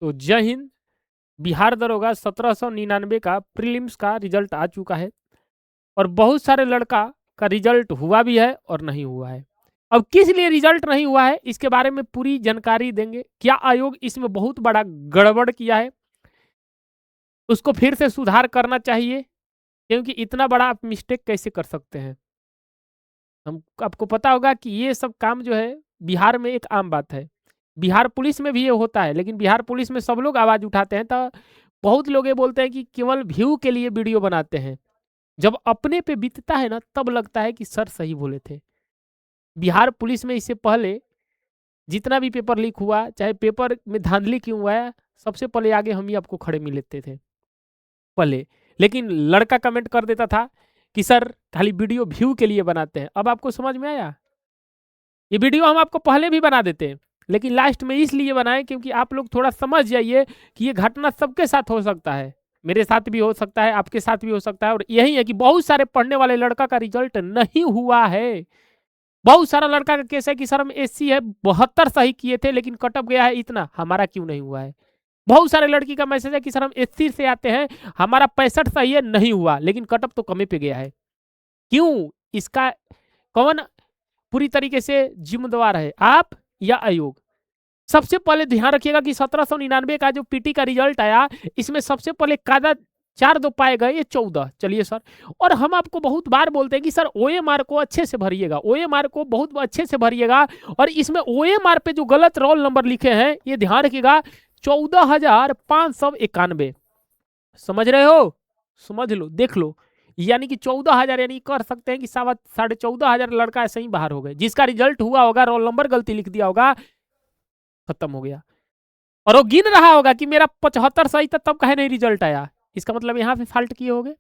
तो जय हिंद। बिहार दरोगा 1799 का प्रीलिम्स का रिजल्ट आ चुका है और बहुत सारे लड़का का रिजल्ट हुआ भी है और नहीं हुआ है। अब किस लिए रिजल्ट नहीं हुआ है इसके बारे में पूरी जानकारी देंगे। क्या आयोग इसमें बहुत बड़ा गड़बड़ किया है, उसको फिर से सुधार करना चाहिए, क्योंकि इतना बड़ा आप मिस्टेक कैसे कर सकते हैं। हम आपको पता होगा कि ये सब काम जो है बिहार में एक आम बात है। बिहार पुलिस में भी ये होता है, लेकिन बिहार पुलिस में सब लोग आवाज उठाते हैं, तो बहुत लोग ये बोलते हैं कि केवल व्यू के लिए वीडियो बनाते हैं। जब अपने पे बीतता है ना, तब लगता है कि सर सही बोले थे। बिहार पुलिस में इससे पहले जितना भी पेपर लीक हुआ, चाहे पेपर में धांधली क्यों हुआ है, सबसे पहले आगे हम ही आपको खड़े मिल लेते थे पहले। लेकिन लड़का कमेंट कर देता था कि सर खाली वीडियो व्यू के लिए बनाते हैं। अब आपको समझ में आया, ये वीडियो हम आपको पहले भी बना देते हैं, लेकिन लास्ट में इसलिए बनाए क्योंकि आप लोग थोड़ा समझ जाइए कि ये घटना सबके साथ हो सकता है। मेरे साथ भी हो सकता है, आपके साथ भी हो सकता है। और यही है कि बहुत सारे पढ़ने वाले लड़का का रिजल्ट नहीं हुआ है। बहुत सारा लड़का का केस है कि सर हम एससी है 72 सही किए थे लेकिन कटअप गया है इतना, हमारा क्यों नहीं हुआ है। बहुत सारे लड़की का मैसेज है कि सर हम एससी से आते हैं, हमारा 65 सही है, नहीं हुआ, लेकिन कटअप तो कमे पे गया है। क्यों? इसका कौन पूरी तरीके से जिम्मेदार है, आप या आयोग? सबसे पहले ध्यान रखिएगा कि 1799 का जो पीटी का रिजल्ट आया, इसमें सबसे पहले कायदा 4 दो पाए गए, ये 14। चलिए सर, और हम आपको बहुत बार बोलते हैं कि सर ओएमआर को अच्छे से भरिएगा, ओएमआर को बहुत अच्छे से भरिएगा। और इसमें ओएमआर पे जो गलत रोल नंबर लिखे हैं, ये ध्यान रखिएगा, 14,591। समझ रहे हो? समझ लो, देख लो, यानी कि 14,000, यानी कर सकते हैं कि 14,500 लड़का ऐसे ही बाहर हो गए। जिसका रिजल्ट हुआ होगा, रोल नंबर गलती लिख दिया होगा, खत्म हो गया। और वो गिन रहा होगा कि मेरा 75 सही था, तब कहे नहीं रिजल्ट आया, इसका मतलब यहाँ पे फाल्ट किए होगे।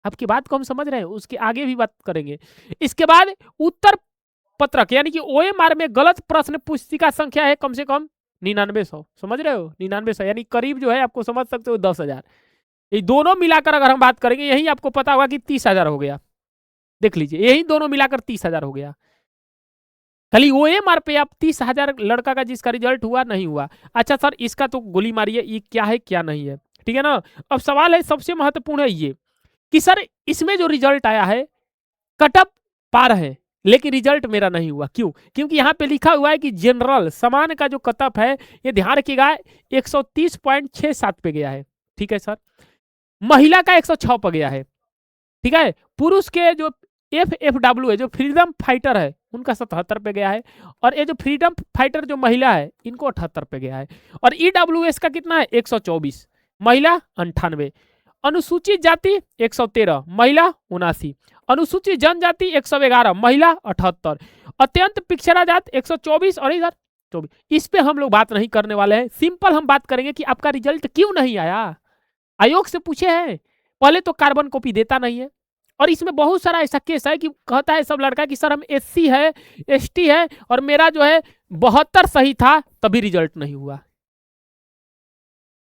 आपकी बात को हम समझ रहे हैं, उसके आगे भी बात करेंगे। इसके बाद उत्तर पत्रक, यानी कि ओएमआर में गलत प्रश्न पुस्तिका संख्या है कम से कम 9900। समझ रहे हो? 9900 यानी करीब जो है, आपको समझ सकते हो 10,000। ये दोनों मिलाकर अगर हम बात करेंगे, यही आपको पता होगा कि 30,000 हो गया। देख लीजिए, यही दोनों मिलाकर 30,000 हो गया। खाली ओएमआर पे आप 30,000 लड़का का जिसका रिजल्ट हुआ नहीं हुआ। अच्छा सर, इसका तो गोली मारिए, ये क्या है क्या नहीं है, ठीक है ना। अब सवाल है, सबसे महत्वपूर्ण है ये कि सर इसमें जो रिजल्ट आया है, कटअप पार है, लेकिन रिजल्ट मेरा नहीं हुआ। क्यों? क्योंकि यहाँ पे लिखा हुआ है कि जनरल सामान्य का जो कटअप है, ये ध्यान रखिएगा, 130.67 पे गया है। ठीक है सर। महिला का 106 पे गया है। ठीक है। पुरुष के जो FFW है, जो फ्रीडम फाइटर है, उनका 77 पे गया है। और ये जो फ्रीडम फाइटर जो महिला है, इनको 78 पे गया है। और EWS का कितना है? 124, महिला 98। अनुसूचित जाति 113, महिला 79। अनुसूचित जनजाति 111, महिला 78। अत्यंत पिछड़ा जात 124 और इधर 24। इस पे हम लोग बात नहीं करने वाले हैं। सिंपल हम बात करेंगे कि आपका रिजल्ट क्यों नहीं आया। आयोग से पूछे हैं, पहले तो कार्बन कॉपी देता नहीं है। और इसमें बहुत सारा ऐसा केस है कि कहता है सब लड़का कि सर हम SC है, ST है, और मेरा जो है 72 सही था, तभी रिजल्ट नहीं हुआ।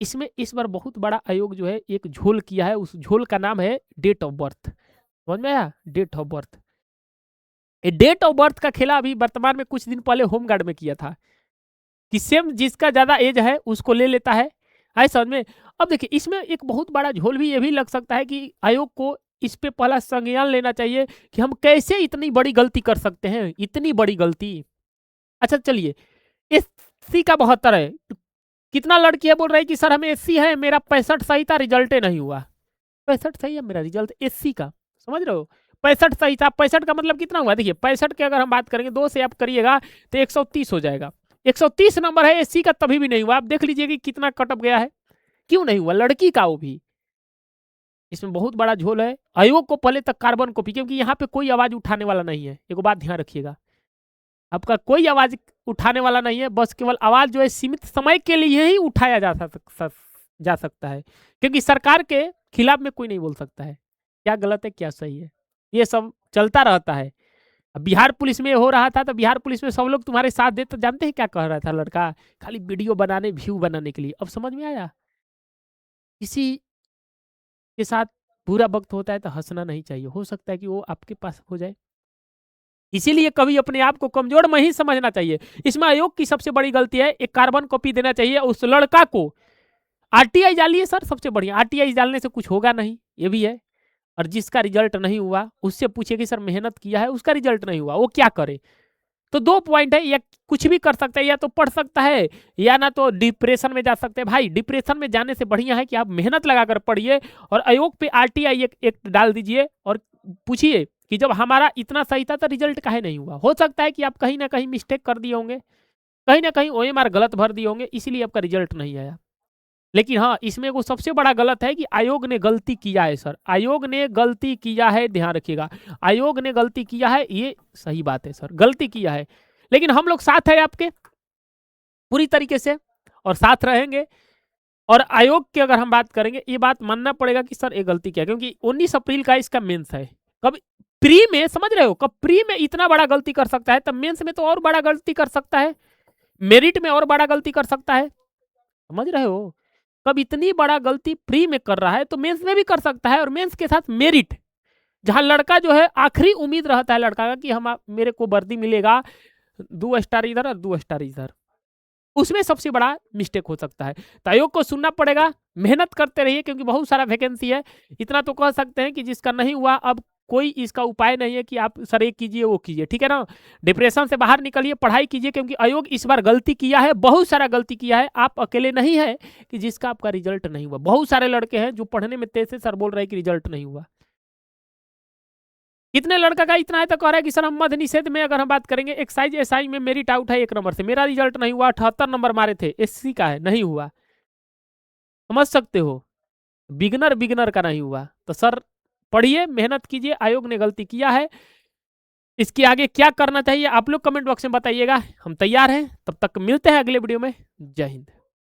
इसमें इस बार बहुत बड़ा आयोग जो है एक झोल किया है। उस झोल का नाम है डेट ऑफ बर्थ। समझ में आया? Date of birth. ये डेट ऑफ बर्थ का खेला अभी वर्तमान में कुछ दिन पहले होमगार्ड में किया था कि सेम जिसका ज्यादा एज है उसको ले लेता है। आए समझ में? अब देखिए, इसमें एक बहुत बड़ा झोल भी ये भी लग सकता है कि आयोग को इस पे पहला संज्ञान लेना चाहिए कि हम कैसे इतनी बड़ी गलती कर सकते हैं, इतनी बड़ी गलती। अच्छा चलिए, SC का 72 है, कितना लड़की है बोल रही है कि सर हमें SC है, मेरा 65 सही था, रिजल्ट नहीं हुआ। 65 सही है मेरा रिजल्ट SC का, समझ रहे हो? 65 सही था। 65 का मतलब कितना हुआ? देखिए, 65 के अगर हम बात करेंगे, 2 से आप करिएगा तो 130 हो जाएगा। 130 नंबर है SC का, तभी भी नहीं हुआ। आप देख लीजिए कि कितना कटअप गया है, क्यों नहीं हुआ लड़की का। वो भी इसमें बहुत बड़ा झोल है। आयोग को पहले तक कार्बन कॉपी, क्योंकि यहाँ पे कोई आवाज उठाने वाला नहीं है। एक बात ध्यान रखिएगा, आपका कोई आवाज उठाने वाला नहीं है। बस केवल आवाज जो है सीमित समय के लिए ही उठाया जा सकता है, क्योंकि सरकार के खिलाफ में कोई नहीं बोल सकता है क्या गलत है क्या सही है। ये सब चलता रहता है। अब बिहार पुलिस में हो रहा था, तो बिहार पुलिस में सब लोग तुम्हारे साथ दे, तो जानते हैं क्या कह रहा था लड़का? खाली वीडियो बनाने, व्यू बनाने के लिए। अब समझ में आया? किसी के साथ बुरा वक्त होता है तो हंसना नहीं चाहिए। हो सकता है कि वो आपके पास हो जाए। इसीलिए कभी अपने आप को कमजोर नहीं समझना चाहिए। इसमें आयोग की सबसे बड़ी गलती है, एक कार्बन कॉपी देना चाहिए उस लड़का को। आरटीआई डालिए सर, सबसे बढ़िया। आरटीआई डालने से कुछ होगा नहीं, ये भी है। और जिसका रिजल्ट नहीं हुआ उससे पूछिए कि सर मेहनत किया है, उसका रिजल्ट नहीं हुआ, वो क्या करे। तो दो पॉइंट है, या कुछ भी कर सकता है, या तो पढ़ सकता है, या ना तो डिप्रेशन में जा सकते हैं। भाई डिप्रेशन में जाने से बढ़िया है कि आप मेहनत लगाकर पढ़िए और आयोग पे आरटीआई एक डाल दीजिए और पूछिए कि जब हमारा इतना सही था तो रिजल्ट काहे नहीं हुआ। हो सकता है कि आप कहीं ना कहीं मिस्टेक कर दिए होंगे, कहीं ना कहीं ओएमआर गलत भर दिए होंगे, इसीलिए आपका रिजल्ट नहीं आया। लेकिन हाँ, इसमें वो सबसे बड़ा गलत है कि आयोग ने गलती किया है सर, आयोग ने गलती किया है, ध्यान रखिएगा। आयोग ने गलती किया है, ये सही बात है सर, गलती किया है। लेकिन हम लोग साथ है आपके पूरी तरीके से और साथ रहेंगे। और आयोग की अगर हम बात करेंगे, ये बात मानना पड़ेगा कि सर ये गलती किया, क्योंकि 19 अप्रैल का इसका मेंस है। कब प्री में, समझ रहे हो, कब प्री में इतना बड़ा गलती कर सकता है, तब मेंस में तो और बड़ा गलती कर सकता है, मेरिट में और बड़ा गलती कर सकता है। समझ रहे हो, कब इतनी बड़ा गलती प्री में कर रहा है तो मेंस में भी कर सकता है। और मेंस के साथ मेरिट, जहां लड़का जो है आखिरी उम्मीद रहता है लड़का का कि हम मेरे को वर्दी मिलेगा, 2 स्टार इधर और 2 स्टार इधर, उसमें सबसे बड़ा मिस्टेक हो सकता है। तो आयोग को सुनना पड़ेगा, मेहनत करते रहिए, क्योंकि बहुत सारा वैकेंसी है। इतना तो कह सकते हैं कि जिसका नहीं हुआ अब कोई इसका उपाय नहीं है कि आप सर ये कीजिए वो कीजिए, ठीक है ना। डिप्रेशन से बाहर निकलिए, पढ़ाई कीजिए, क्योंकि आयोग इस बार गलती किया है, बहुत सारा गलती किया है। आप अकेले नहीं है कि जिसका आपका रिजल्ट नहीं हुआ, बहुत सारे लड़के हैं जो पढ़ने में तेज से, सर बोल रहे हैं कि रिजल्ट नहीं हुआ। कितने लड़का का इतना है तो कह रहा है कि सर हम मध्य निषेध में अगर हम बात करेंगे, एक्साइज एसआई में मेरिट आउट है 1 नंबर से, मेरा रिजल्ट नहीं हुआ, 78 नंबर मारे थे, एससी का है, नहीं हुआ। समझ सकते हो, बिगनर बिगनर का नहीं हुआ। तो सर पढ़िए, मेहनत कीजिए, आयोग ने गलती किया है। इसके आगे क्या करना चाहिए आप लोग कमेंट बॉक्स में बताइएगा, हम तैयार हैं। तब तक मिलते हैं अगले वीडियो में। जय हिंद।